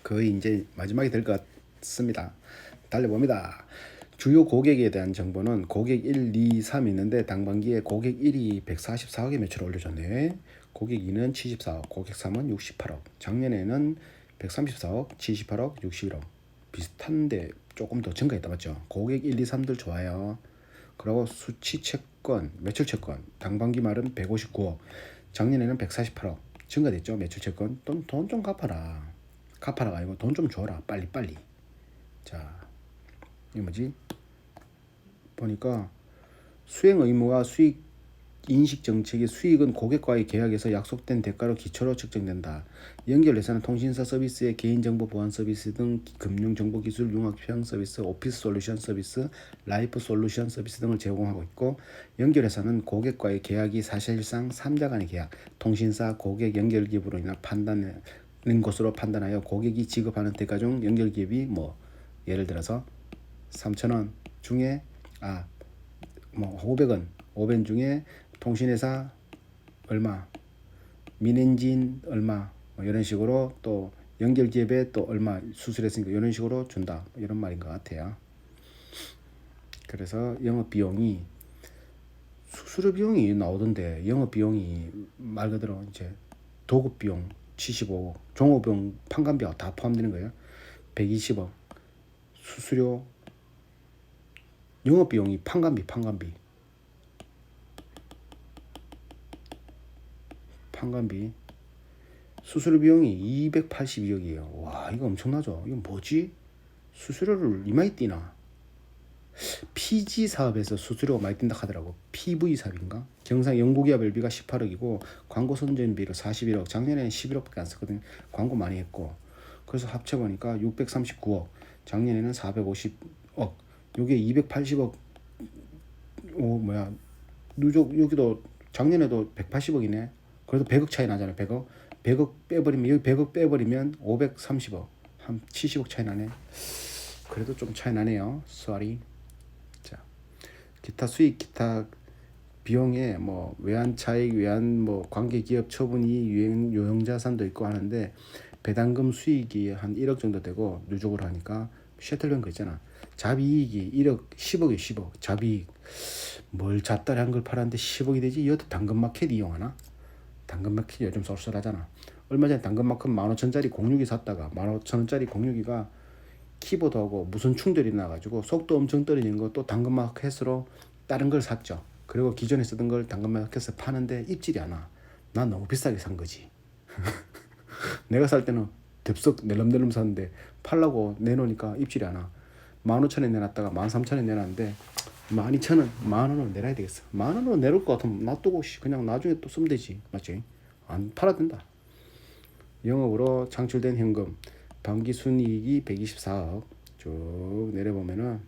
거의 이제 마지막이 될 것 같습니다. 달려봅니다. 주요 고객에 대한 정보는 고객 1, 2, 3 있는데 당반기에 고객 1이 144억의 매출을 올려줬네. 고객 2는 74억, 고객 3은 68억. 작년에는 134억, 78억, 61억. 비슷한데 조금 더 증가했다 맞죠? 고객 1, 2, 3들 좋아요. 그리고 수치 채권, 매출 채권 당반기 말은 159억. 작년에는 148억. 증가됐죠? 매출 채권. 돈 좀 갚아라. 갚아라가 아니고 돈 좀 줘라. 빨리. 자, 이게 뭐지? 보니까 수행 의무와 수익 인식 정책의 수익은 고객과의 계약에서 약속된 대가로 기초로 측정된다. 연결회사는 통신사 서비스의 개인정보 보안 서비스 등 금융정보기술 융합형 서비스, 오피스 솔루션 서비스, 라이프 솔루션 서비스 등을 제공하고 있고, 연결회사는 고객과의 계약이 사실상 3자 간의 계약, 통신사 고객 연결기업으로 인한 판단하는 것으로 판단하여 고객이 지급하는 대가 중 연결기업이 예를 들어서 3,000원 중에 500원 500원 중에 통신회사 얼마, 민엔진 얼마, 이런 식으로 또 연결기업에 또 얼마 수술했으니까 이런 식으로 준다, 이런 말인 것 같아요. 그래서 영업비용이 수수료 비용이 나오던데, 영업비용이 말 그대로 이제 도급비용 75억, 종업비용 판관비가 다 포함되는 거예요. 120억. 수수료, 영업비용이 판관비 수수료 비용이 282억이에요. 와, 이거 엄청나죠? 이거 뭐지? 수수료를 이마이 띄나? PG 사업에서 수수료가 많이 뛴다 하더라고. PV 사업인가? 경상 연구기업 LB가 18억이고 광고 선전비로 41억. 작년에는 11억밖에 안 썼거든요. 광고 많이 했고. 그래서 합쳐보니까 639억. 작년에는 450억. 요게 280억. 누적 여기도 작년에도 180억이네. 그래도 100억 차이 나잖아요. 100억 빼버리면, 여기 100억 빼버리면 530억. 한 70억 차이 나네. 그래도 좀 차이 나네요. sorry. 자, 기타 수익, 기타 비용에 외환 차익, 외환 관계 기업 처분이 유형자산도 있고 하는데, 배당금 수익이 한 1억 정도 되고, 누적으로 하니까 셔틀뱅크 있잖아. 잡이익이 1억, 10억이 10억. 잡이익 뭘 잡다리 한 걸 팔았는데 10억이 되지? 이것도 당근마켓 이용하나? 당근마켓 요즘 쏠쏠하잖아. 얼마 전에 당근마켓 15,000원짜리 06이 샀다가 15,000원짜리 06이가 키보드하고 무슨 충돌이 나가지고 속도 엄청 떨어지는 거 또 당근마켓으로 다른 걸 샀죠. 그리고 기존에 쓰던 걸 당근마켓에서 파는데 입질이 안 와. 난 너무 비싸게 산 거지. 내가 살 때는 덥석 낼름낼름 샀는데 팔라고 내놓으니까 입질이 안 와. 15,000원에 내놨다가 13,000원에 내놨는데 12,000원, 10,000원으로 내놔야 되겠어. 10,000원으로 내놓을 것 같으면 놔두고 그냥 나중에 또 쓰면 되지. 맞지? 안 팔아도 된다. 영업으로 창출된 현금 반기 순이익이 124억. 쭉 내려보면은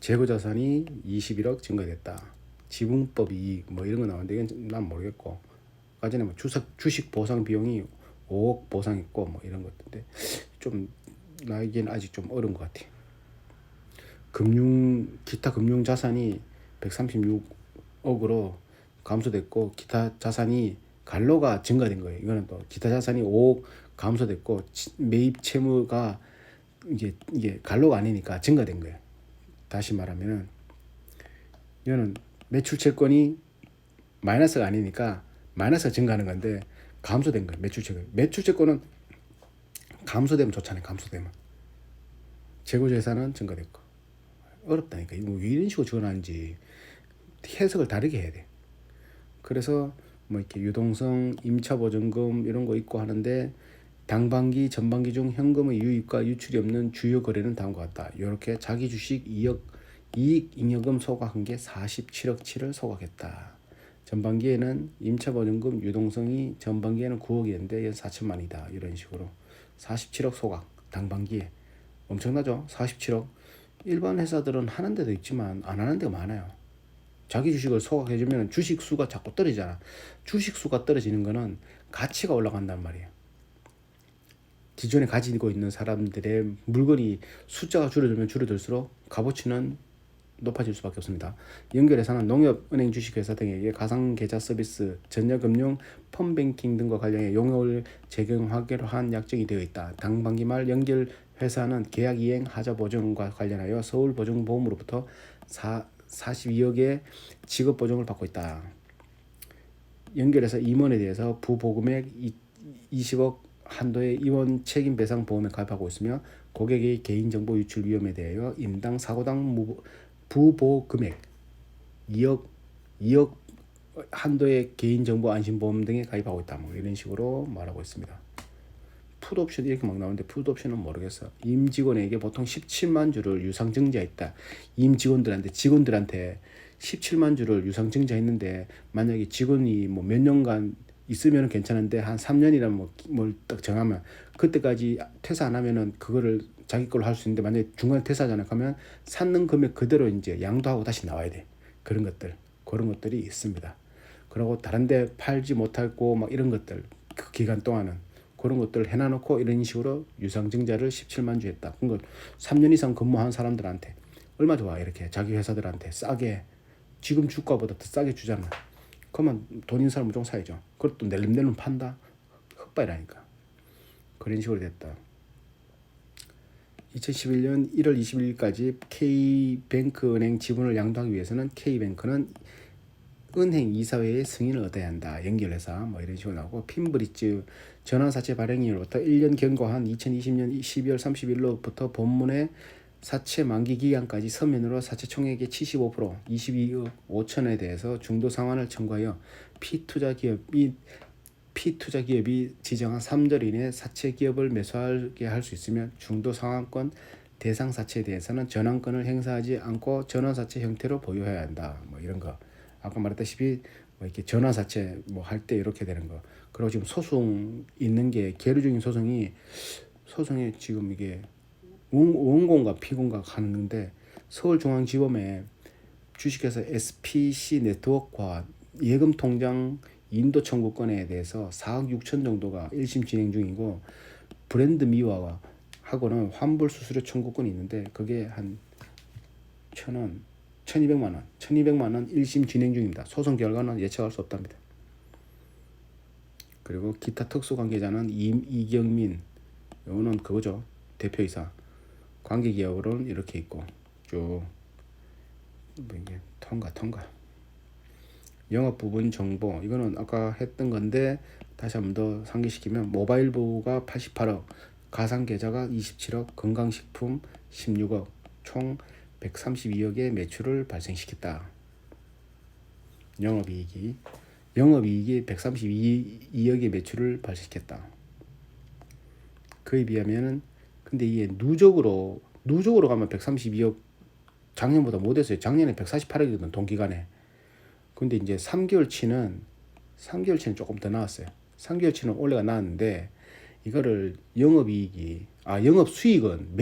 재고자산이 21억 증가됐다. 지분법 이익 이런 거 나오는데 이건 난 모르겠고, 아까 전에 주식 보상 비용이 5억 보상했고 이런 것인데 좀 나에겐 아직 좀 어려운 것 같아. 기타 금융 자산이 136억으로 감소됐고, 기타 자산이 갈로가 증가된 거예요. 이거는 또 기타 자산이 5억 감소됐고, 매입 채무가 이게 갈로가 아니니까 증가된 거예요. 다시 말하면은 이거는 매출 채권이 마이너스가 아니니까 마이너스가 증가하는 건데 감소된 거예요. 매출 채권은 감소되면 좋잖아요. 감소되면 재고 재산은 증가됐고. 어렵다니까. 이거 왜 이런 식으로 적어놨는지 해석을 다르게 해야 돼. 그래서 이렇게 유동성, 임차보증금 이런 거 있고 하는데, 당반기, 전반기 중 현금의 유입과 유출이 없는 주요 거래는 다음과 같다. 이렇게 자기 주식 이익 잉여금 소각한 게 47억 7을 소각했다. 전반기에는 임차보증금 유동성이 전반기에는 9억이었는데 4천만이다. 이런 식으로 47억 소각. 당반기에 엄청나죠? 47억. 일반 회사들은 하는 데도 있지만 안 하는 데가 많아요. 자기 주식을 소각해주면 주식 수가 자꾸 떨어지잖아. 주식 수가 떨어지는 거는 가치가 올라간단 말이에요. 기존에 가지고 있는 사람들의 물건이 숫자가 줄어들면 줄어들수록 값어치는 높아질 수밖에 없습니다. 연결회사는 농협, 은행, 주식회사 등에게 가상계좌 서비스, 전자금융, 펀뱅킹 등과 관련해 용역을 적용하기로 한 약정이 되어 있다. 당반기 말 연결회사는 계약 이행 하자 보증과 관련하여 서울보증보험으로부터 42억의 지급보증을 받고 있다. 연결해서 임원에 대해서 부보금액 20억 한도의 임원 책임 배상 보험에 가입하고 있으며 고객의 개인정보 유출 위험에 대하여 인당 사고당 부보금액 2억 한도의 개인정보 안심보험 등에 가입하고 있다. 뭐 이런 식으로 말하고 있습니다. 풋옵션 이렇게 막 나오는데 풋옵션은 모르겠어. 임직원에게 보통 17만 주를 유상증자했다. 직원들한테 17만 주를 유상증자했는데 만약에 직원이 뭐 몇 년간 있으면 괜찮은데 한 3년이라면 뭘 딱 정하면 그때까지 퇴사 안 하면은 그거를 자기 걸로 할 수 있는데 만약에 중간에 퇴사하잖아. 그러면 샀는 금액 그대로 이제 양도하고 다시 나와야 돼. 그런 것들이 있습니다. 그리고 다른데 팔지 못하고 막 이런 것들 그 기간 동안은 그런 것들을 해놔놓고 이런 식으로 유상증자를 17만 주 했다. 그건 3년 이상 근무한 사람들한테 얼마 좋아. 이렇게 자기 회사들한테 싸게 지금 주가보다 더 싸게 주잖아. 그러면 돈 있는 사람은 좀 사야죠. 그것도 낼름낼름 판다. 헛바이라니까. 그런 식으로 됐다. 2011년 1월 21일까지 K뱅크은행 지분을 양도하기 위해서는 K뱅크는 은행 이사회의 승인을 얻어야 한다. 연결회사 뭐 이런 식으로 나오고 핀브리지 전환사채 발행일로부터 1년 경과한 2020년 12월 30일로부터 본문의 사채 만기 기간까지 서면으로 사채 총액의 75% 22억 5천에 대해서 중도 상환을 청구하여 피투자 기업이 지정한 3절 이내 사채 기업을 매수하게 할 수 있으며 중도 상환권 대상 사채에 대해서는 전환권을 행사하지 않고 전환사채 형태로 보유해야 한다. 뭐 이런 거. 아까 말했다시피 뭐 이렇게 전환사채 뭐 할 때 이렇게 되는 거. 그리고 지금 소송 있는 게 계류 중인 소송에 지금 이게 원고인가 피고인가 하는데 서울중앙지법에 주식회사 SPC 네트워크와 예금 통장 인도 청구권에 대해서 4억 6천 정도가 1심 진행 중이고 브랜드 미화와 하고는 환불 수수료 청구권이 있는데 그게 한 1,000원 1200만 원 1심 진행 중입니다. 소송 결과는 예측할 수 없답니다. 그리고 기타 특수관계자는 이경민, 이거는 그거죠. 대표이사. 관계기업으로는 이렇게 있고 쭉 이게 통과. 영업 부분 정보 이거는 아까 했던 건데 다시 한 번 더 상기시키면 모바일부가 88억, 가상계좌가 27억, 건강식품 16억, 총 132억의 매출을 발생시켰다. 영업이익이 132억의 매출을 발생시켰다. 그에 비하면은 근데 이게 누적으로 가면 132억 작년보다 못했어요. 작년에 148억이거든 동기간에. 근데 이제 3개월치는 조금 더 나왔어요. 3개월치는 올해가 나왔는데 이거를 영업수익은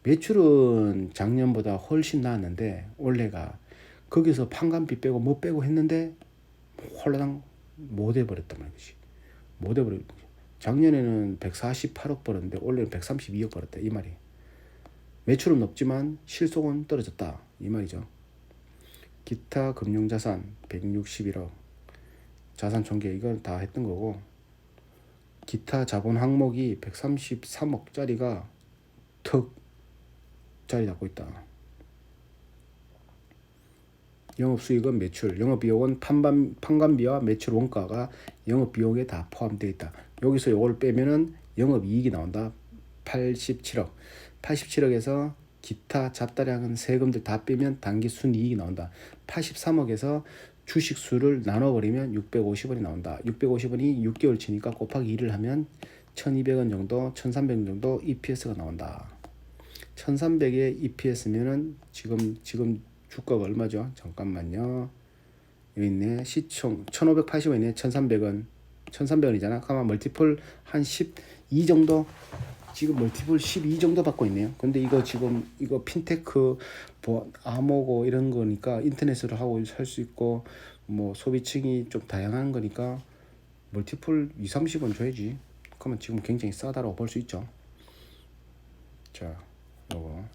매출은 작년보다 훨씬 나왔는데 올해가 거기서 판관비 빼고 뭐 빼고 했는데 홀라당 못 해버렸단 말이지. 작년에는 148억 벌었는데 올해는 132억 벌었다 이 말이. 매출은 높지만 실속은 떨어졌다 이 말이죠. 기타 금융자산 161억, 자산 총계 이건 다 했던 거고 기타 자본 항목이 133억짜리가 턱 자리 잡고 있다. 영업수익은 매출, 영업비용은 판관비와 매출 원가가 영업비용에 다 포함되어 있다. 여기서 이걸 빼면은 영업이익이 나온다. 87억에서 기타 잡다량은 세금들 다 빼면 당기순이익이 나온다. 83억에서 주식수를 나눠버리면 650원이 나온다. 650원이 6개월치니까 곱하기 2를 하면 1200원 정도, 1300원 정도 EPS가 나온다. 1300의 EPS면은 지금 주가가 얼마죠? 잠깐만요. 여기 있네. 시총 1580원이네. 1300원이잖아. 그러면 멀티플 한 12 정도, 지금 멀티플 12 정도 받고 있네요. 근데 이거 지금 이거 핀테크 뭐 아모고 이런 거니까 인터넷으로 하고 살 수 있고 뭐 소비층이 좀 다양한 거니까 멀티플 2, 30원 줘야지. 그러면 지금 굉장히 싸다라고 볼 수 있죠. 자, 요거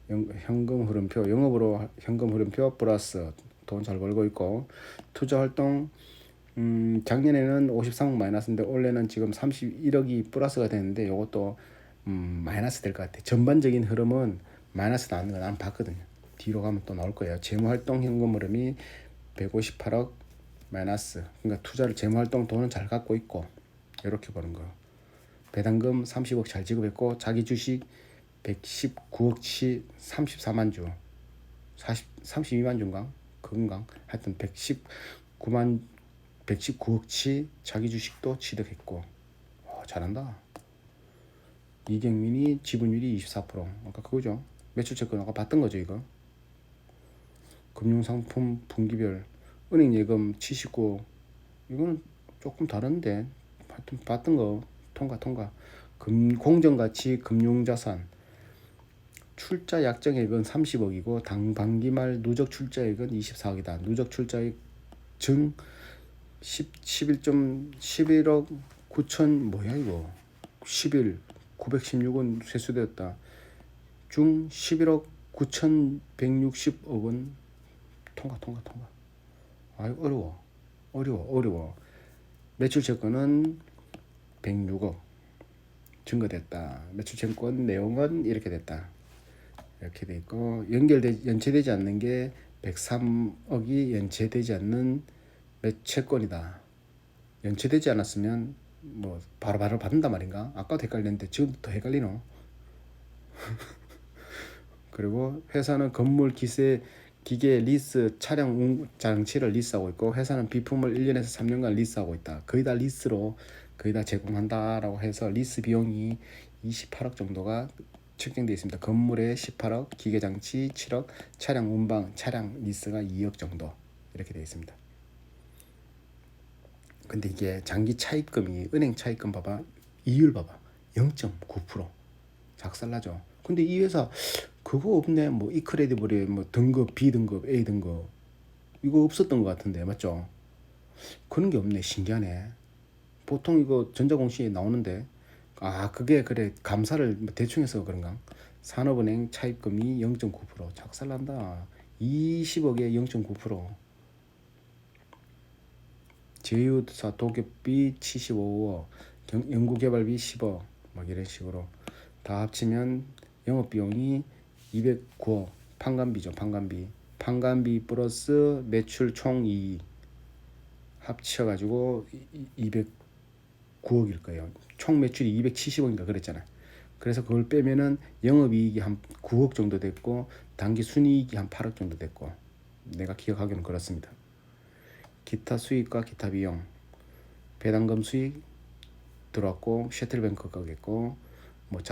현금 흐름표, 영업으로 현금 흐름표 플러스 돈 잘 벌고 있고, 투자 활동 작년에는 53억 마이너스인데 올해는 지금 31억이 플러스가 되는데 요것도 마이너스 될 것 같아. 전반적인 흐름은 마이너스 나는 거 난 봤거든요. 뒤로 가면 또 나올 거예요. 재무활동 현금 흐름이 158억 마이너스. 그러니까 투자를 재무활동 돈은 잘 갖고 있고 이렇게 보는 거. 배당금 30억 잘 지급했고 자기 주식 119억치 34만 주, 32만 주인가? 그건가? 하여튼 119억치 자기 주식도 취득했고. 잘한다. 이경민이 지분율이 24%. 아까 그거죠. 매출 채권 아까 봤던 거죠 이거. 금융상품 분기별 은행 예금 79억. 이거는 조금 다른데 하여튼 봤던 거 통과. 공정가치 금융자산 출자 약정액은 30억이고 당반기말 누적 출자액은 24억이다. 누적 출자액 증 11억 9천 뭐야 이거 11 916원 세수되었다. 중 11억 9,160억은 통과. 아유 어려워. 매출 채권은 106억 증거됐다. 매출 채권 내용은 이렇게 됐다. 이렇게 돼 있고 연체되지 않는 게 103억이 연체되지 않는 채권이다. 연체되지 않았으면 뭐 바로 받는단 말인가? 아까도 헷갈렸는데 지금 더 헷갈리노. 그리고 회사는 건물 기세 기계 리스 차량 장치를 리스하고 있고 회사는 비품을 1년에서 3년간 리스하고 있다. 거의 다 리스로 거의 다 제공한다라고 해서 리스 비용이 28억 정도가 책정되어 있습니다. 건물에 18억, 기계 장치 7억, 차량 운방, 차량 리스가 2억 정도 이렇게 되어 있습니다. 근데 이게 장기 차입금이 은행 차입금 봐봐. 이율 봐봐. 0.9% 작살나죠. 근데 이 회사 그거 없네. 뭐 이크레디블에 뭐 등급 B 등급 A 등급 이거 없었던 것 같은데 맞죠? 그런 게 없네. 신기하네. 보통 이거 전자공시에 나오는데 그게 그래 감사를 대충 해서 그런가? 산업은행 차입금이 0.9% 작살난다. 20억에 0.9%. 제휴사 도급비 75억, 연구개발비 10억, 막 이런 식으로 다 합치면 영업비용이 209억. 판관비죠. 판관비 플러스 매출 총이익 합쳐가지고 209억일 거예요. 총 매출이 270억인가 그랬잖아. 그래서 그걸 빼면은 영업이익이 한 9억 정도 됐고 단기 순이익이 한 8억 정도 됐고 내가 기억하기는 그렇습니다. 기타 수익과 기타 비용, 배당금 수익 들어왔고 셔틀뱅크 가겠고 뭐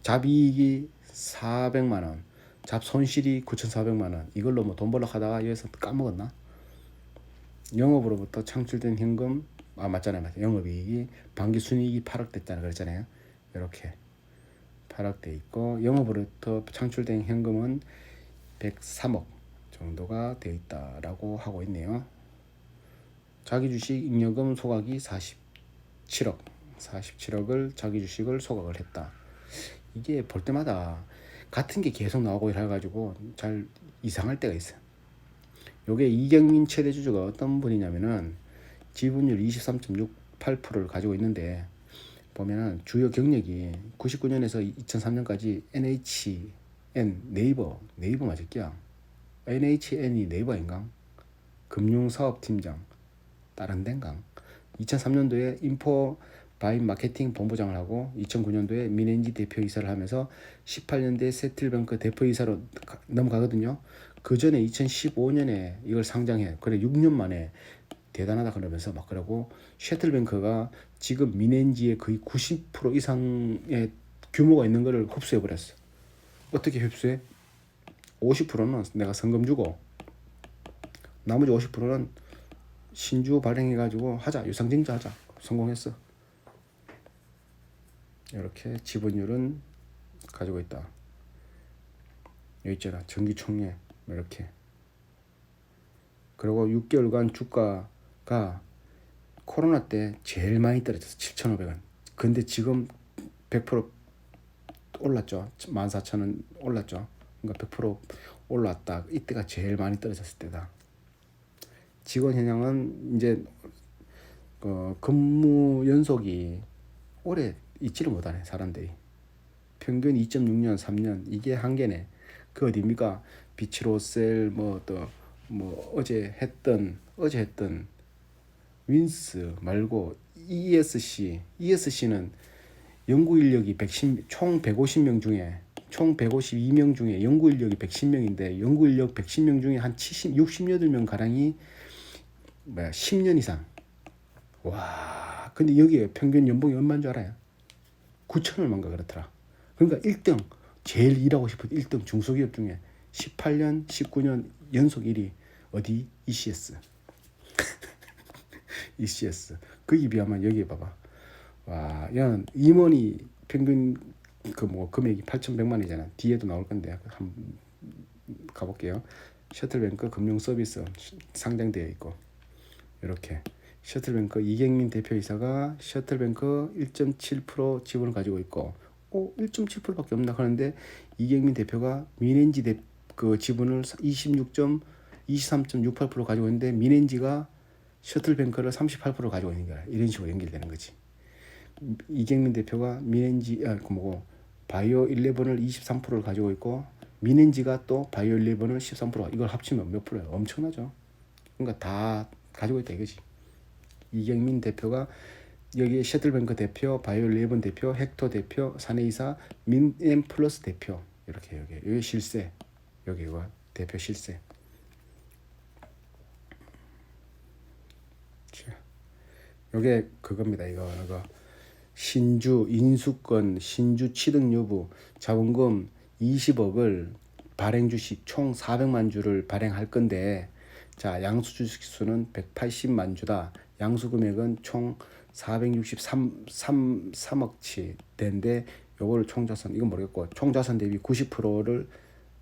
잡이익이 400만 원, 잡 손실이 9,400만 원. 이걸로 뭐 돈 벌러 하다가 여기서 까먹었나? 영업으로부터 창출된 현금 맞잖아요. 영업이익이 반기 순이익이 8억 됐잖아요. 그랬잖아요. 이렇게 8억 돼 있고 영업으로부터 창출된 현금은 103억 정도가 되어 있다라고 하고 있네요. 자기 주식 잉여금 소각이 47억을 자기 주식을 소각을 했다. 이게 볼 때마다 같은 게 계속 나오고 이래가지고 잘 이상할 때가 있어요. 요게 이경민 최대 주주가 어떤 분이냐면은 지분율 23.68%를 가지고 있는데 보면은 주요 경력이 99년에서 2003년까지 NHN 네이버 맞을게요. NHN이 네이버인가? 금융사업팀장 다른 데인가? 2003년도에 인포 바인 마케팅 본부장을 하고 2009년도에 미넨지 대표이사를 하면서 18년도에 세틀뱅크 대표이사로 넘어가거든요. 그 전에 2015년에 이걸 상장해. 그래 6년 만에 대단하다 그러면서 막 그러고 셔틀뱅크가 지금 미넨지의 거의 90% 이상의 규모가 있는 거를 흡수해 버렸어. 어떻게 흡수해? 50%는 내가 성금 주고 나머지 50%는 신주 발행해가지고 하자. 유상증자 하자. 성공했어. 이렇게 지분율은 가지고 있다. 여기 있잖아. 정기총회 이렇게. 그리고 6개월간 주가가 코로나 때 제일 많이 떨어졌어. 7,500원. 근데 지금 100% 올랐죠. 14,000원 올랐죠. 그러니까 100% 올라왔다. 이때가 제일 많이 떨어졌을 때다. 직원 현황은 이제 근무 연속이 오래 있지를 못하네 사람들이. 평균 2.6년, 3년 이게 한계네. 그 어디입니까? 비치로셀 뭐 또 뭐 어제 했던 윈스 말고 ESC는 연구 인력이 총 150명 중에 총 152명 중에 연구 인력이 110명인데 연구 인력 110명 중에 한 68명 가량이 10년 이상. 와, 근데 여기에 평균 연봉이 얼마인 줄 알아요? 9천 얼마인가 그렇더라. 그러니까 1등 제일 일하고 싶은 1등 중소기업 중에 18년, 19년 연속 1위 어디? ECS. ECS. 거기 비하면 여기 봐봐. 와, 얘는 임원이 평균 그 뭐 금액이 8,100만이잖아. 뒤에도 나올 건데 한번 가볼게요. 셔틀뱅크 금융 서비스 상장되어 있고 이렇게 셔틀뱅크 이경민 대표이사가 셔틀뱅크 1.7% 지분을 가지고 있고 1.7%밖에 없나 하는데 이경민 대표가 민엔지 그 지분을 23.68% 가지고 있는데 민엔지가 셔틀뱅크를 38% 가지고 있는 거야. 이런 식으로 연결되는 거지. 이경민 대표가 민엔지 그 뭐고 바이오 11을 23%를 가지고 있고 민엔지가 또 바이오 11을 13%. 이걸 합치면 몇 프로예요? 엄청나죠. 그러니까 다 가지고 있다 이거지. 이경민 대표가 여기 셔틀뱅크 대표, 바이오 11 대표, 헥토 대표, 사내이사, 민엠플러스 대표 이렇게 여기 실세 여기가 대표 실세. 요게 그겁니다. 이거 신주 인수권, 신주 취득 여부, 자본금 20억을 발행 주식 총 400만 주를 발행할 건데 자, 양수 주식 수는 180만 주다. 양수 금액은 총 463억치 된데 요걸 총자산 이건 모르겠고 총자산 대비 90%를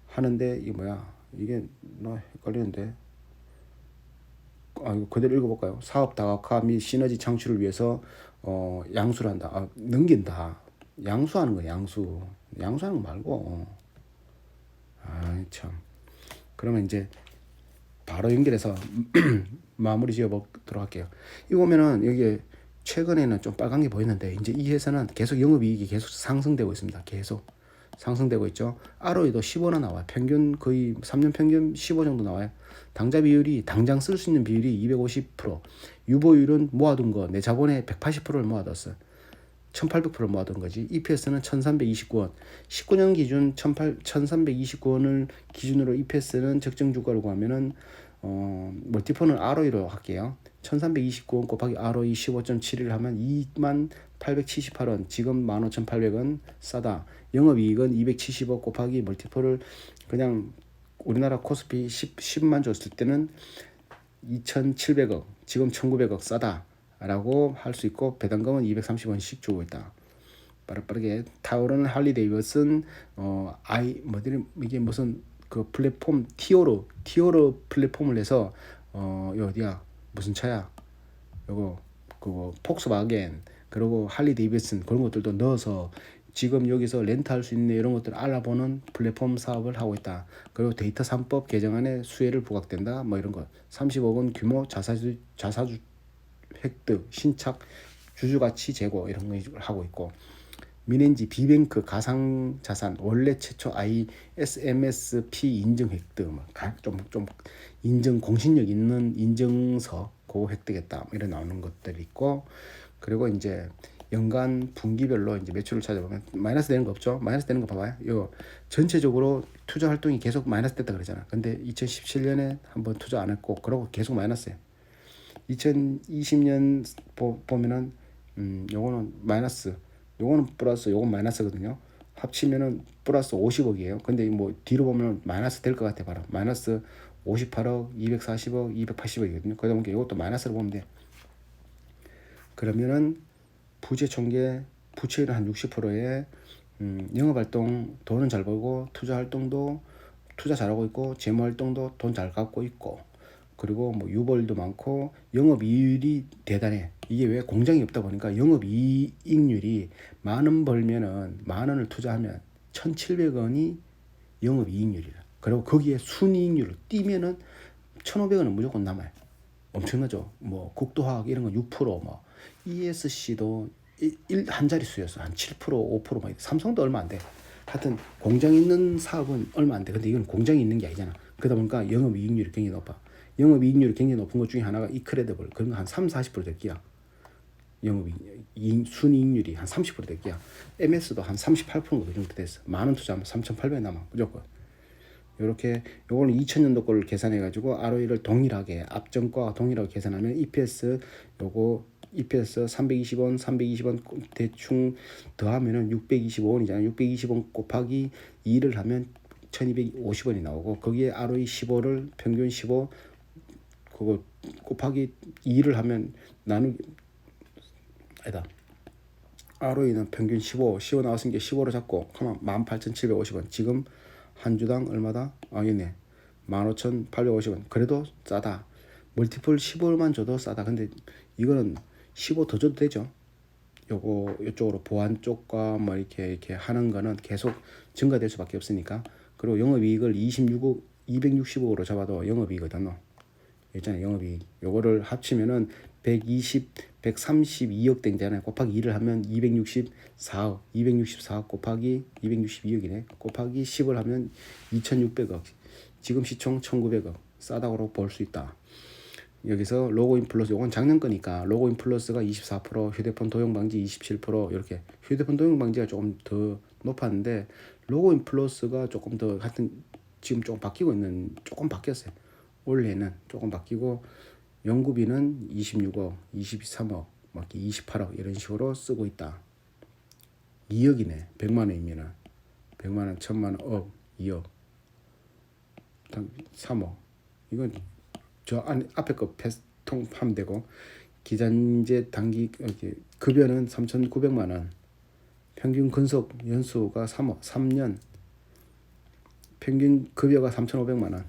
하는데 이게 뭐야? 이게 나 헷갈리는데. 이거 그대로 읽어볼까요? 사업 다각화 및 시너지 창출을 위해서 양수를 한다. 넘긴다. 양수하는 거야. 양수하는 거 말고. 참. 그러면 이제 바로 연결해서 마무리 지어보도록 할게요. 이거 보면은 여기 최근에는 좀 빨간 게 보이는데 이제 이 회사는 계속 영업이익이 계속 상승되고 있습니다. 계속 상승되고 있죠. ROE도 15나 나와요. 평균 거의 3년 평균 15 정도 나와요. 당자 비율이 당장 쓸 수 있는 비율이 250%. 유보율은 모아둔 거 내 자본의 180%를 모아뒀어. 1800%를 모아둔 거지. EPS는 1329원. 19년 기준 1329원을 기준으로 EPS는 적정 주가로 구하면은 멀티플은 ROE로 할게요. 1329원 곱하기 ROE 15.7을 하면 2878원. 지금 15,800원 싸다. 영업이익은 270억 곱하기 멀티플을 그냥 우리나라 코스피 10만 줬을 때는 2,700억. 지금 1,900억 싸다. 라고 할 수 있고 배당금은 230원씩 주고 있다. 빠르게 타오르는 할리 데이비슨 이게 무슨 그 플랫폼 티오로 플랫폼을 해서 어디야 무슨 차야 요거 그거 폭스바겐 그리고 할리 데이비슨 그런 것들도 넣어서 지금 여기서 렌트할 수 있는 이런 것들을 알아보는 플랫폼 사업을 하고 있다. 그리고 데이터 3법 개정안에 수혜를 부각된다. 뭐 이런 거 30억 원 규모 자사주 획득, 신착, 주주가치 제고 이런 걸 하고 있고 민엔지 비뱅크 가상자산 원래 최초 ISMSP 인증 획득 좀 인증 공신력 있는 인증서 그거 획득했다 이런 나오는 것들이 있고 그리고 이제 연간 분기별로 이제 매출을 찾아보면 마이너스 되는 거 없죠? 마이너스 되는 거 봐봐요. 요 전체적으로 투자 활동이 계속 마이너스 됐다 그러잖아. 근데 2017년에 한번 투자 안 했고 그러고 계속 마이너스예요. 2020년 보면은 요거는 마이너스, 요거는 플러스, 요건 마이너스거든요. 합치면은 플러스 50억이에요. 근데 뭐 뒤로 보면 마이너스 될 것 같아 봐라. 마이너스 58억, 240억, 280억이거든요. 그러다 보니까 이것도 마이너스로 보면 돼. 그러면은 부채 총계 부채율은 한 60%에 영업활동 돈은 잘 벌고 투자 활동도 투자 잘하고 있고 재무 활동도 돈 잘 갖고 있고 그리고 뭐 유보율도 많고 영업이익률이 대단해. 이게 왜 공장이 없다 보니까 영업이익률이 10,000원 벌면은 10,000원을 투자하면 1,700원이 영업이익률이라. 그리고 거기에 순이익률을 띄면은 1,500원은 무조건 남아요. 엄청나죠. 뭐 국도화학 이런 거 6%, 뭐 ESC도 한 자릿수였어. 한 7%, 5%, 막 삼성도 얼마 안 돼. 하여튼 공장 있는 사업은 얼마 안 돼. 근데 이건 공장이 있는 게 아니잖아. 그러다 보니까 영업이익률이 굉장히 높아. 영업이익률이 굉장히 높은 것 중에 하나가 이크레디블. 그런 거 한 3, 40%될 기야. 순이익률이 한 30%될 기야. MS도 한 38%가 그 정도 됐어. 만원 투자하면 3,800원 남아. 무조건. 이렇게 요거는 2000년도 거를 계산해 가지고 ROE를 동일하게 앞전과 동일하게 계산하면 EPS 요거 EPS 320원 320원 대충 더하면은 625원이잖아요. 620원 곱하기 2를 하면 1250원이 나오고 거기에 ROE 15를 평균 15 그거 곱하기 2를 하면 나누기 아니다. ROE는 평균 15 나왔으니까 15로 잡고 그러면 18,750원. 지금 한 주당 얼마다? 있네. 15,850원. 그래도 싸다. 멀티플 15만 줘도 싸다. 근데 이거는 15 더 줘도 되죠. 요거 이쪽으로 보안 쪽과 뭐 이렇게 하는 거는 계속 증가될 수밖에 없으니까. 그리고 영업이익을 260억으로 잡아도 영업이익이거든. 있잖아요. 영업이익. 요거를 합치면은 132억 땡잖아요. 곱하기 2를 하면 264억 곱하기 262억이네. 곱하기 10을 하면 2600억. 지금 시총 1900억. 싸다고 볼 수 있다. 여기서 로그인 플러스, 요건 작년 거니까 로그인 플러스가 24%, 휴대폰 도용 방지 27%, 이렇게 휴대폰 도용 방지가 조금 더 높았는데 로그인 플러스가 조금 더 하여튼 지금 조금 조금 바뀌었어요. 올해는 조금 바뀌고 연구비는 26억, 23억, 막 28억 이런 식으로 쓰고 있다. 2억이네. 100만 원이면은 100만 원, 1000만 원, 억, 2억, 3억. 이건 저 앞에 거 통하면 되고 기간제 단기 급여는 3,900만 원. 평균 근속 연수가 3억, 3년. 평균 급여가 3,500만 원.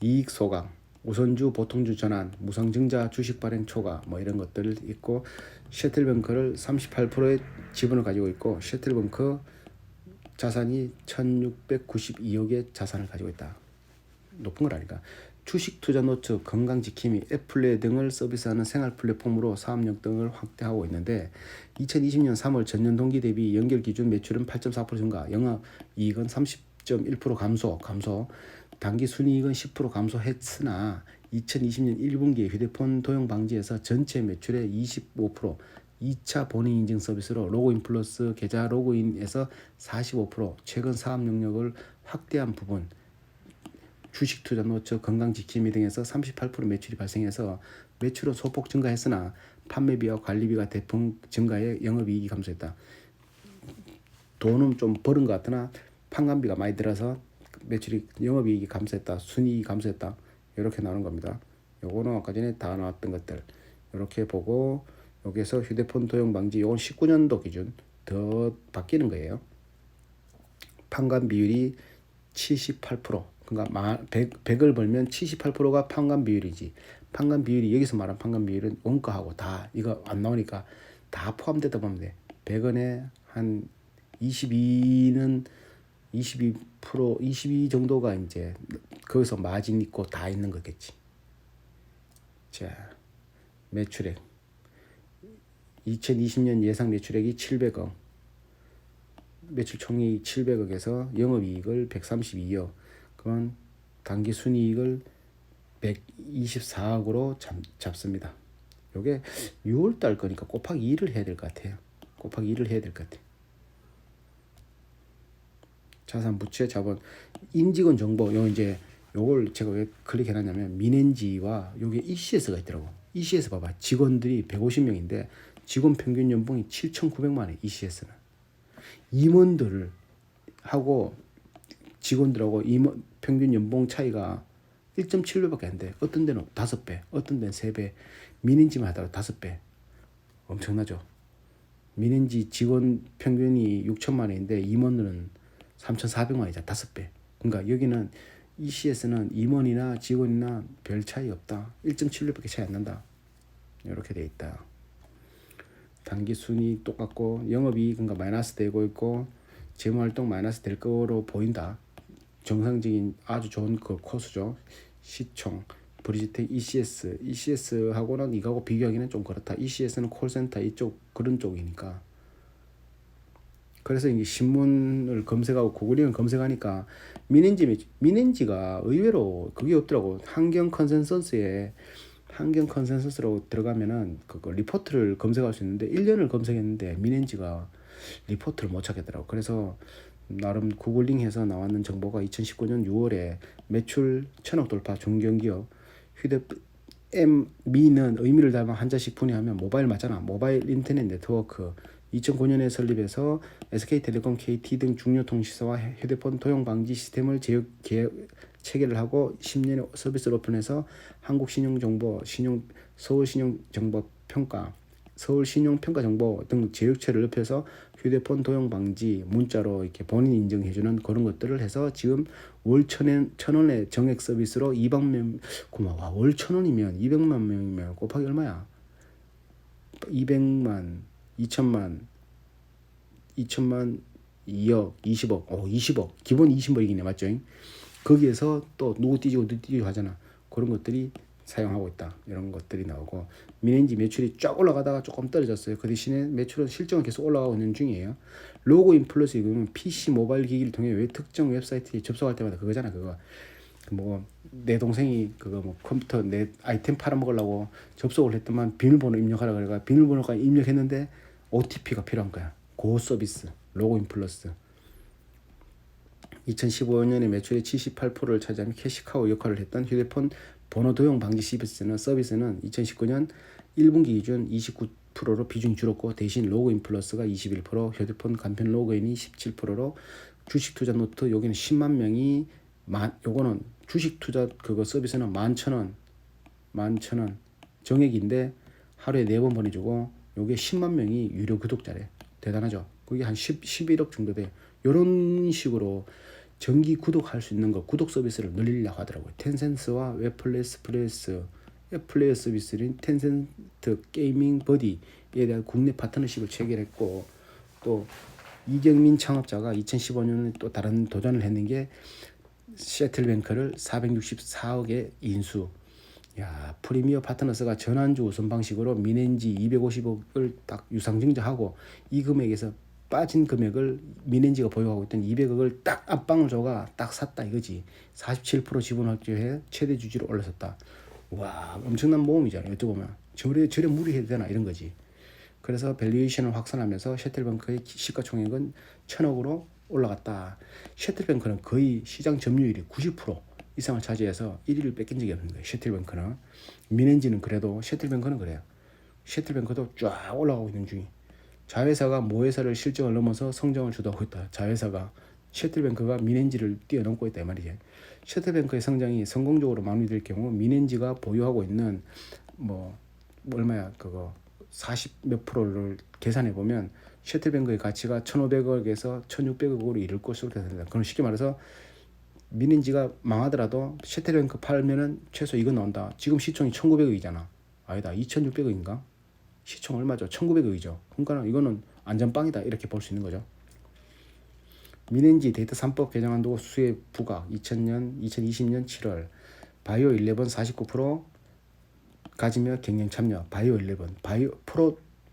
이익 소강. 우선주, 보통주 전환, 무상증자, 주식 발행 초과 뭐 이런 것들 있고 셔틀벙커를 38%의 지분을 가지고 있고 셔틀벙커 자산이 1,692억의 자산을 가지고 있다. 높은 거라니까. 주식 투자 노트, 건강지킴이, 애플레 등을 서비스하는 생활 플랫폼으로 사업력 등을 확대하고 있는데 2020년 3월 전년 동기 대비 연결 기준 매출은 8.4% 증가, 영업이익은 30.1% 감소, 단기 순이익은 10% 감소했으나 2020년 1분기 휴대폰 도용 방지에서 전체 매출의 25%, 2차 본인 인증 서비스로 로그인 플러스 계좌 로그인에서 45%, 최근 사업 영역을 확대한 부분, 주식 투자 노트, 건강지킴이 등에서 38% 매출이 발생해서 매출은 소폭 증가했으나 판매비와 관리비가 대폭 증가해 영업이익이 감소했다. 돈은 좀 벌은 것 같으나 판관비가 많이 들어서 매출이 영업이익이 감소했다. 순이익이 감소했다. 이렇게 나오는 겁니다. 요거는 아까 전에 다 나왔던 것들 이렇게 보고 여기서 휴대폰 도용 방지 요건 19년도 기준 더 바뀌는 거예요. 판관 비율이 78%. 그러니까 100을 벌면 78%가 판관 비율이지. 판관 비율이 여기서 말한 판관 비율은 원가하고 다 이거 안 나오니까 다 포함되다 보면 돼. 100원에 한 22는 22 정도가 이제 거기서 마진 있고 다 있는 거겠지. 자, 매출액 2020년 예상 매출액이 700억, 매출 총액이 700억에서 영업이익을 132억, 그건 단기 순이익을 124억으로 잡습니다. 요게 6월달 거니까 곱하기 2를 해야 될 것 같아요. 곱하기 2를 해야 될 것 같아요. 자산, 부채, 자본, 인직원 정보. 요 이제 요걸 제가 왜 클릭해놨냐면 민엔지와 요게 ECS가 있더라고. ECS 봐봐. 직원들이 150명인데 직원 평균 연봉이 7,900만 원. ECS는 임원들을 하고 직원들하고 임원 평균 연봉 차이가 1.7배밖에 안 돼. 어떤 데는 5배, 어떤 데는 3배. 민엔지만 하더라도 5배. 엄청나죠. 민엔지 직원 평균이 6천만 원인데 임원들은 3,400만 원이잖아. 5배. 그러니까 여기는 ECS는 임원이나 직원이나 별 차이 없다. 1.7배밖에 차이 안 난다. 이렇게 돼 있다. 단기 순이 똑같고 영업이익 그러니까 마이너스 되고 있고 재무활동 마이너스 될 거로 보인다. 정상적인 아주 좋은 그 코스죠. 시총, 브리지텍, ECS하고는 이거하고 비교하기는 좀 그렇다. ECS는 콜센터 이쪽 그런 쪽이니까. 그래서 이게 신문을 검색하고 구글링을 검색하니까 미넨지가 의외로 그게 없더라고. 환경 컨센서스로 들어가면은 그거 리포트를 검색할 수 있는데 1년을 검색했는데 미넨지가 리포트를 못 찾겠더라고. 그래서 나름 구글링해서 나왔는 정보가 2019년 6월에 매출 1000억 돌파 중견기업 미는 의미를 담아 한자씩 분해하면 모바일 맞잖아. 모바일 인터넷 네트워크 2009년에 설립해서 SK텔레콤, KT 등 중요 통신사와 휴대폰 도용 방지 시스템을 체계를 하고 10년의 서비스를 오픈해서 한국신용정보, 서울신용정보평가, 서울신용평가정보 등 제휴처를 넓혀서 휴대폰 도용 방지 문자로 이렇게 본인 인증해주는 그런 것들을 해서 지금 월 1,000원의 정액 서비스로 200만 명, 고마워. 월 1,000원이면 200만 명이면 곱하기 얼마야? 200만, 2천만, 2억, 20억, 20억, 기본 20억이네, 맞죠? 거기에서 또 누구 뛰지고 하잖아. 그런 것들이 사용하고 있다. 이런 것들이 나오고 미넨지 매출이 쫙 올라가다가 조금 떨어졌어요. 그 대신에 매출은 실적은 계속 올라가고 있는 중이에요. 로그인 플러스 이거는 PC 모바일 기기를 통해 왜 특정 웹사이트에 접속할 때마다 그거잖아. 그거 뭐 내 동생이 그거 뭐 컴퓨터 내 아이템 팔아먹으려고 접속을 했더만 비밀번호 입력하라 그래가 비밀번호까지 입력했는데 OTP가 필요한 거야. 고 서비스 로그인 플러스 2015년에 매출의 78%를 차지하며 캐시카우 역할을 했던 휴대폰 번호 도용 방지 서비스는 2019년 1분기 기준 29%로 비중이 줄었고 대신 로그인 플러스가 21%, 휴대폰 간편 로그인이 17%로 주식 투자 노트 여기는 10만 명이 요거는 주식 투자 그거 서비스는 11,000원 정액인데 하루에 4번 보내주고 요게 10만 명이 유료 구독자래. 대단하죠. 그게 한 11억 정도 돼. 요런 식으로 정기 구독할 수 있는 거 구독 서비스를 늘리려고 하더라고요. 텐센스와 웹플레이스 플레이어 서비스인 텐센트 게이밍 버디에 대한 국내 파트너십을 체결했고 또 이경민 창업자가 2015년에 또 다른 도전을 했는 게 셔틀뱅크를 464억에 인수. 야, 프리미어 파트너스가 전환주 우선 방식으로 미넨지 250억을 딱 유상증자하고 이 금액에서 빠진 금액을 미넨지가 보유하고 있던 200억을 딱 앞방을 줘가 딱 샀다 이거지. 47% 지분 확보해 최대 주주로 올라섰다. 와, 엄청난 모험이잖아요. 어쩌보면 저래 무리해도 되나 이런 거지. 그래서 밸류에이션을 확산하면서 셔틀뱅크의 시가총액은 1,000억으로 올라갔다. 셔틀뱅크는 거의 시장 점유율이 90% 이상을 차지해서 1위를 뺏긴 적이 없는 거예요. 셔틀뱅크는. 미넨지는 그래도 셔틀뱅크는 그래요. 셔틀뱅크도 쫙 올라가고 있는 중이. 자회사가 모회사를 실적을 넘어서 성장을 주도하고 있다. 자회사가 셔틀뱅크가 미넨지를 뛰어넘고 있다 이 말이지. 셔틀뱅크의 성장이 성공적으로 마무리될 경우 미넨지가 보유하고 있는 뭐 얼마야 그거 40 몇 프로를 계산해 보면 셔틀뱅크의 가치가 1,500억에서 1,600억으로 이를 것으로 된다. 그럼 쉽게 말해서 미넨지가 망하더라도 셔틀뱅크 팔면은 최소 이거 나온다. 지금 시총이 1,900억이잖아. 아니다. 2,600억인가? 시총 얼마죠? 1,900억이죠. 그러니까 이거는 안전빵이다. 이렇게 볼 수 있는 거죠. 미넨지 데이터 3법 개정안도 수혜 부각 2020년 7월 바이오 11 49% 가지며 경영 참여 바이오 11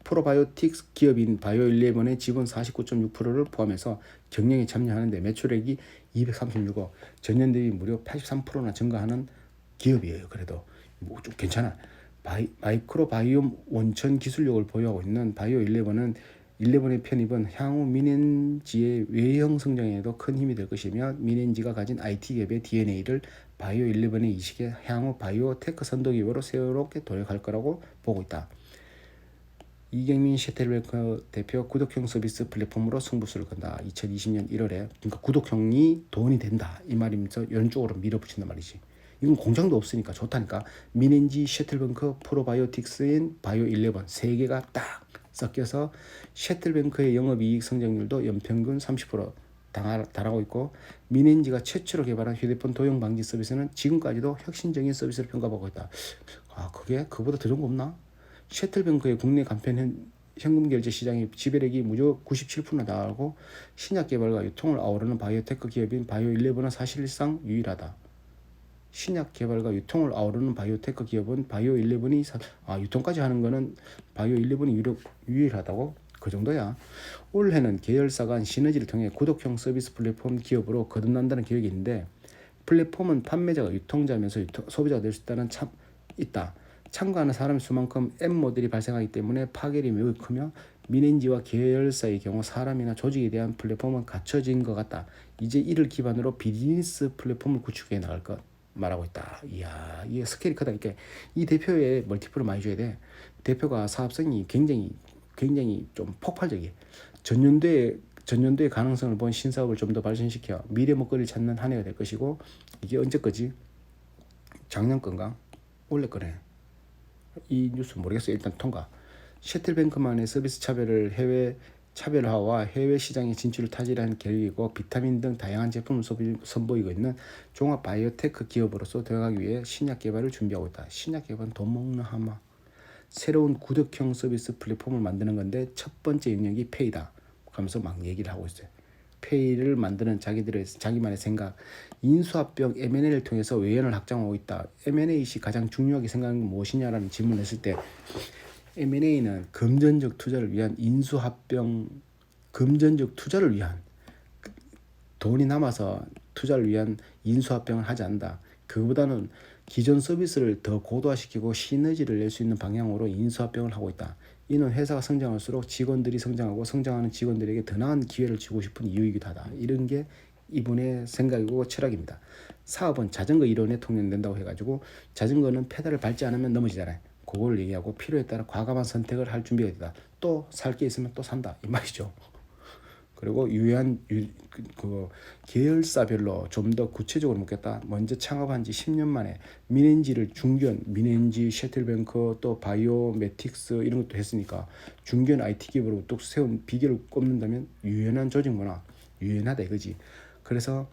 프로바이오틱스 기업인 바이오 11의 지분 49.6%를 포함해서 경영에 참여하는데 매출액이 236억 전년 대비 무려 83%나 증가하는 기업이에요. 그래도 뭐 좀 괜찮아. 마이크로바이옴 원천 기술력을 보유하고 있는 바이오 11의 편입은 향후 미넨지의 외형 성장에도 큰 힘이 될 것이며 미넨지가 가진 IT 기업의 DNA를 바이오 11의 이식에 향후 바이오 테크 선도기업으로 새롭게 도약할 거라고 보고 있다. 이경민 셔틀뱅크 대표 구독형 서비스 플랫폼으로 승부수를 건다. 2020년 1월에 그러니까 구독형이 돈이 된다 이 말이면서 이런 쪽으로 밀어붙인단 말이지. 이건 공장도 없으니까 좋다니까. 미넨지 셔틀뱅크 프로바이오틱스인 바이오 11 세 개가 딱 섞여서 셔틀뱅크의 영업이익 성장률도 연평균 30% 달하고 있고 미넨지가 최초로 개발한 휴대폰 도용 방지 서비스는 지금까지도 혁신적인 서비스를 평가받고 있다. 아 그게 그보다 더 좋은 거 없나? 셔틀뱅크의 국내 간편 현금 결제 시장의 지배력이 무려 97%나 나가고 신약 개발과 유통을 아우르는 바이오테크 기업인 바이오11은 사실상 유일하다. 신약 개발과 유통을 아우르는 바이오테크 기업은 바이오11이 유통까지 하는 거는 바이오11이 유일하다고? 그 정도야. 올해는 계열사 간 시너지를 통해 구독형 서비스 플랫폼 기업으로 거듭난다는 계획이 있는데 플랫폼은 판매자가 유통자면서 소비자가 될 수 있다. 참가하는 사람 수만큼 M 모델이 발생하기 때문에 파괴력이 매우 크며 민엔지와 계열사의 경우 사람이나 조직에 대한 플랫폼은 갖춰진 것 같다. 이제 이를 기반으로 비즈니스 플랫폼을 구축해 나갈 것 말하고 있다. 이야, 이게 스케일이 크다니까. 이 대표의 멀티플을 많이 줘야 돼. 대표가 사업성이 굉장히 좀 폭발적이에요. 전년도의 가능성을 본 신사업을 좀 더 발전시켜 미래 먹거리를 찾는 한 해가 될 것이고, 이게 언제 거지? 작년 건가? 올해 거네. 이 뉴스 모르겠어요. 일단 통과. 셔틀뱅크만의 서비스 차별화와 해외 시장의 진출을 타진하는 계획이고, 비타민 등 다양한 제품을 선보이고 있는 종합 바이오테크 기업으로서 들어가기 위해 신약 개발을 준비하고 있다. 신약 개발은 돈 먹는 하마. 새로운 구독형 서비스 플랫폼을 만드는 건데 첫 번째 영역이 페이다. 하면서 막 얘기를 하고 있어요. 페이를 만드는 자기만의 생각. 인수합병 M&A를 통해서 외연을 확장하고 있다. M&A 시 가장 중요하게 생각하는 건 무엇이냐라는 질문을 했을 때 M&A는 금전적 투자를 위한 금전적 투자를 위한 돈이 남아서 투자를 위한 인수합병을 하지 않는다. 그보다는 기존 서비스를 더 고도화시키고 시너지를 낼 수 있는 방향으로 인수합병을 하고 있다. 이는 회사가 성장할수록 직원들이 성장하고 성장하는 직원들에게 더 나은 기회를 주고 싶은 이유이기도 하다. 이런 게 이분의 생각이고 철학입니다. 사업은 자전거 이론에 통용된다고 해가지고 자전거는 페달을 밟지 않으면 넘어지잖아요. 그걸 얘기하고 필요에 따라 과감한 선택을 할 준비가 있다. 또 살 게 있으면 또 산다. 이 말이죠. 그리고 계열사별로 좀 더 구체적으로 묻겠다. 먼저 창업한 지 10년 만에 민엔지, 셔틀뱅크, 또 바이오매틱스 이런 것도 했으니까 중견 IT 기업으로 또 세운 비결을 꼽는다면 유연한 조직 문화, 유연하다 이거지. 그래서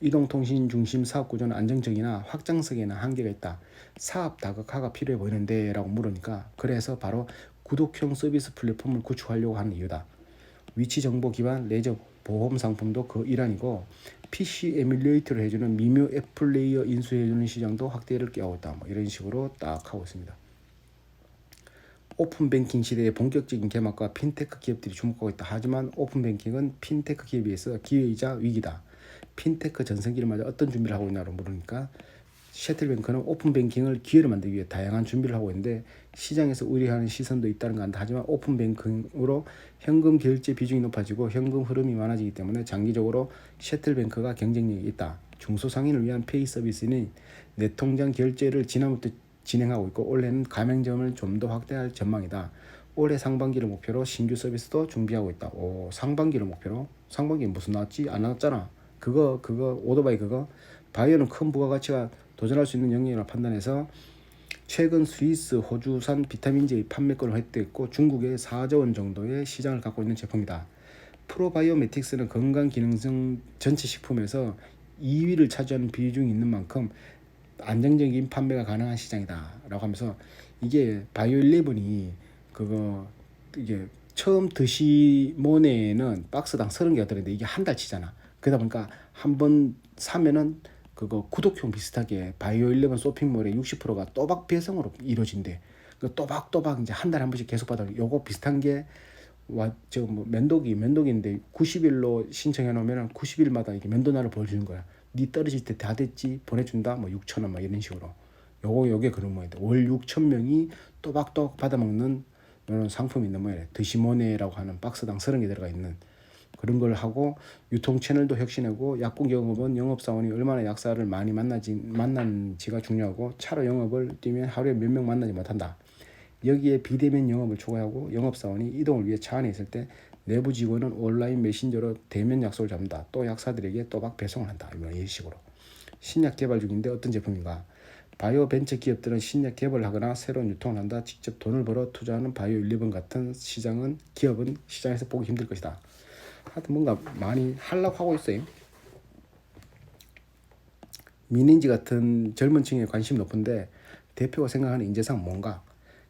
이동통신 중심 사업 구조는 안정적이나 확장성에는 한계가 있다. 사업 다각화가 필요해 보이는데 라고 물으니까, 그래서 바로 구독형 서비스 플랫폼을 구축하려고 하는 이유다. 위치 정보 기반 레저 보험 상품도 그 일환이고, PC 에뮬레이터를 해주는 미묘 앱 플레이어 인수해주는 시장도 확대를 꾀하고 있다. 이런 식으로 딱 하고 있습니다. 오픈 뱅킹 시대의 본격적인 개막과 핀테크 기업들이 주목하고 있다. 하지만 오픈 뱅킹은 핀테크 기업에 비해서 기회이자 위기다. 핀테크 전성기를 맞아 어떤 준비를 하고 있냐고 물으니까, 셔틀뱅크는 오픈뱅킹을 기회로 만들기 위해 다양한 준비를 하고 있는데 시장에서 우려하는 시선도 있다는 건 안다. 하지만 오픈뱅킹으로 현금 결제 비중이 높아지고 현금 흐름이 많아지기 때문에 장기적으로 셔틀뱅크가 경쟁력이 있다. 중소상인을 위한 페이 서비스는 내 통장 결제를 지난부터 진행하고 있고, 올해는 가맹점을 좀 더 확대할 전망이다. 올해 상반기를 목표로 신규 서비스도 준비하고 있다. 상반기를 목표로? 상반기에 무슨 나왔지? 안 나왔잖아. 그거 오토바이 그거. 바이오는 큰 부가가치가 도전할 수 있는 영역이라 판단해서 최근 스위스, 호주산 비타민제의 판매권을 획득했고 중국에 4조 원 정도의 시장을 갖고 있는 제품이다. 프로바이오매틱스는 건강기능성 전체 식품에서 2위를 차지하는 비중이 있는 만큼 안정적인 판매가 가능한 시장이다 라고 하면서, 이게 바이오11이 이게 처음 드시모네는 박스당 30개가 들었는데 이게 한 달치잖아. 그러다 보니까 한 번 사면은 구독형 비슷하게 바이오11 쇼핑몰의 60%가 또박 배송으로 이루어진대. 또박 이제 한 달에 한 번씩 계속 받아. 요거 비슷한 게 면도기인데 90일로 신청해 놓으면 90일마다 이렇게 면도날을 보여주는 거야. 니 떨어질 때 다 됐지 보내준다. 6,000원 이런 식으로. 요게 그런 모양인데 월 6,000명이 또박또박 받아먹는 이런 상품이 있는 모양이래. 드시모네라고 하는 박스당 30개 들어가 있는 그런 걸 하고, 유통 채널도 혁신하고, 약국 영업은 영업사원이 얼마나 약사를 많이 만난지가 중요하고, 차로 영업을 뛰면 하루에 몇 명 만나지 못한다. 여기에 비대면 영업을 추가하고, 영업사원이 이동을 위해 차 안에 있을 때 내부 직원은 온라인 메신저로 대면 약속을 잡는다. 또 약사들에게 또박 배송을 한다. 이런 식으로. 신약 개발 중인데 어떤 제품인가? 바이오 벤처 기업들은 신약 개발을 하거나 새로운 유통을 한다. 직접 돈을 벌어 투자하는 바이오11 같은 기업은 시장에서 보기 힘들 것이다. 하여튼 뭔가 많이 하려고 하고 있어요. 민인지 같은 젊은 층에 관심이 높은데 대표가 생각하는 인재상 뭔가?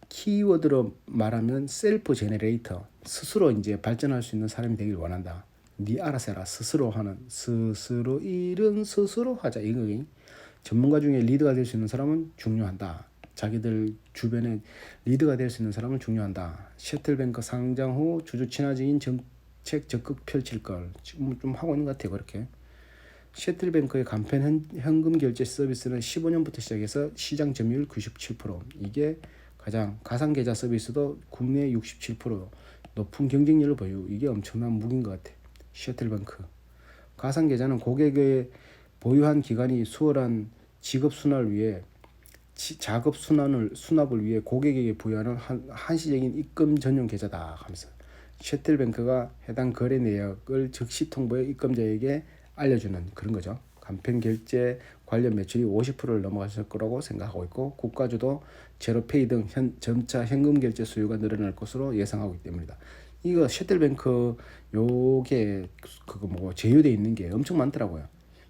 키워드로 말하면 셀프 제네레이터, 스스로 이제 발전할 수 있는 사람이 되길 원한다. 네 알아서 해라. 스스로 하는, 스스로 일은 스스로 하자. 이거 전문가 중에 리더가 될 수 있는 사람은 중요하다. 자기들 주변에 리더가 될 수 있는 사람은 중요하다. 셔틀뱅크 상장 후 주주 친화적인 정책 적극 펼칠 걸 지금 좀 하고 있는 것 같아요. 그렇게. 셔틀뱅크의 간편 현금 결제 서비스는 15년부터 시작해서 시장 점유율 97%. 이게 가장 가상계좌 서비스도 국내 67% 높은 경쟁력을 보유. 이게 엄청난 무기인 것 같아. 셔틀뱅크. 가상계좌는 고객의 보유한 기간이 수월한 직업 순환을 위해 작업 수납을 위해 고객에게 부여하는 한시적인 입금 전용 계좌다 하면서 셔틀뱅크가 해당 거래 내역을 즉시 통보해 입금자에게 알려주는 그런 거죠. 간편 결제 관련 매출이 50%를 넘어갔을 거라고 생각하고 있고 국가주도 제로페이 등 점차 현금 결제 수요가 늘어날 것으로 예상하고 있기 때문이다. 이거 셔틀뱅크 요게 그거 뭐 제휴돼 있는 게 엄청 많더라고요.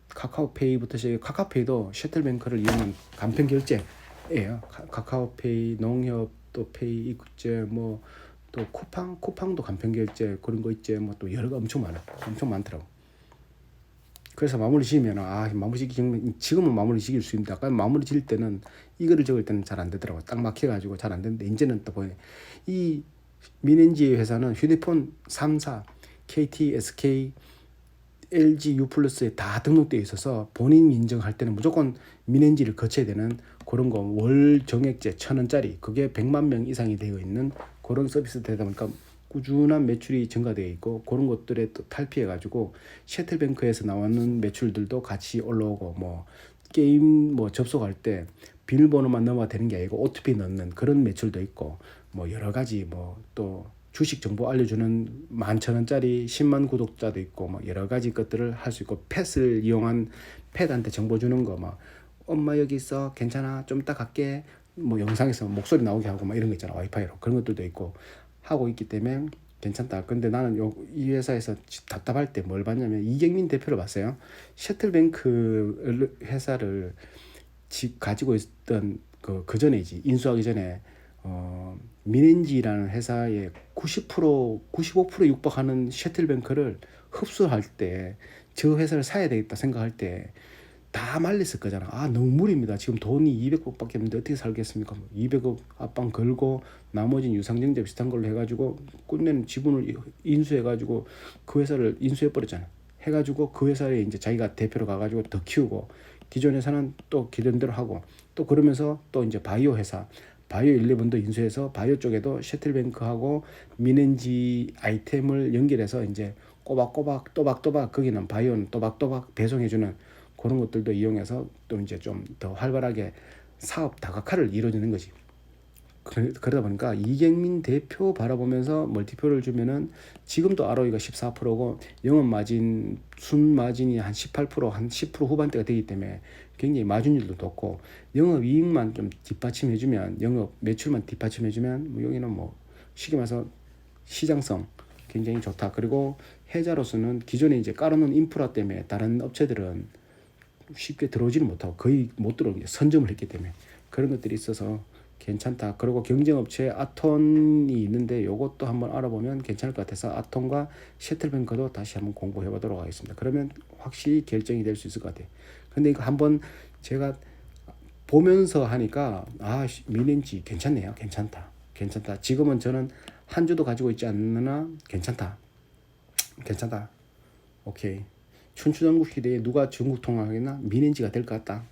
카카오페이부터 시작해 카카오페이도 셔틀뱅크를 이용한 간편 결제예요. 카카오페이, 농협, 또 페이, 이국제, 뭐 또 쿠팡도 간편 결제 그런 거 있지. 뭐 또 여러 가 엄청 많아, 엄청 많더라고. 그래서 마무리 지으면 마무리 지금은 마무리 지을 수 있는데 아까 마무리 지을 때는 이거를 적을 때는 잘 안 되더라고. 딱 막혀가지고 잘 안 되는데 이제는 또 보여. 이 민엔지 회사는 휴대폰 3사, KT, SK, LG U+에 다 등록되어 있어서 본인 인증할 때는 무조건 민엔지를 거쳐야 되는 그런 거. 월 정액제 1,000원짜리 그게 100만 명 이상이 되어 있는 그런 서비스 되다 보니까 꾸준한 매출이 증가되어 있고 그런 것들에 또 탈피해 가지고 셔틀뱅크에서 나오는 매출들도 같이 올라오고 뭐 게임 뭐 접속할 때 비밀번호만 넣어야 되는 게 아니고 OTP 넣는 그런 매출도 있고 뭐 여러 가지 뭐 또 주식 정보 알려주는 11,000원짜리 10만 구독자도 있고 뭐 여러 가지 것들을 할 수 있고 펫을 이용한 펫한테 정보 주는 거 막 엄마 여기 있어 괜찮아 좀 이따 갈게 뭐 영상에서 목소리 나오게 하고 막 이런 거 있잖아 와이파이로 그런 것들도 있고 하고 있기 때문에 괜찮다. 근데 나는 이 회사에서 답답할 때 뭘 봤냐면 이경민 대표를 봤어요. 셔틀뱅크 회사를 가지고 있던 그 전에지 인수하기 전에 민엔지라는 회사의 90% 95% 육박하는 셔틀뱅크를 흡수할 때 저 회사를 사야 되겠다 생각할 때 다 말렸을 거잖아. 너무 무리입니다. 지금 돈이 200억밖에 없는데 어떻게 살겠습니까? 200억 앞방 걸고 나머지는 유상증자 비슷한 걸로 해가지고 끝내는 지분을 인수해가지고 그 회사를 인수해버렸잖아. 해가지고 그 회사에 이제 자기가 대표로 가가지고 더 키우고 기존 회사는 또 기존대로 하고 또 그러면서 또 이제 바이오 회사 바이오 11도 인수해서 바이오 쪽에도 셔틀뱅크하고 민엔지 아이템을 연결해서 이제 꼬박꼬박 또박또박 거기는 바이오는 또박또박 배송해주는 그런 것들도 이용해서 또 이제 좀 더 활발하게 사업 다각화를 이루어지는 거지. 그러다 보니까 이경민 대표 바라보면서 멀티표를 주면은 지금도 ROE가 14%고 영업 마진 순 마진이 한 18%, 한 10% 후반대가 되기 때문에 굉장히 마진율도 높고 영업 이익만 좀 뒷받침해주면 영업 매출만 뒷받침해주면 뭐 여기는 뭐 쉽게 말해서 시장성 굉장히 좋다. 그리고 해자로서는 기존에 이제 깔아놓은 인프라 때문에 다른 업체들은 쉽게 들어오지는 못하고 거의 못 들어오게 선점을 했기 때문에 그런 것들이 있어서 괜찮다. 그리고 경쟁업체 아톤이 있는데 이것도 한번 알아보면 괜찮을 것 같아서 아톤과 셔틀뱅크도 다시 한번 공부해 보도록 하겠습니다. 그러면 확실히 결정이 될 수 있을 것 같아요. 근데 이거 한번 제가 보면서 하니까 민엔지 괜찮네요. 괜찮다. 지금은 저는 한 주도 가지고 있지 않으나 괜찮다. 오케이. 춘추전국 시대에 누가 중국 통합하겠나? 민엔지가 될 것 같다.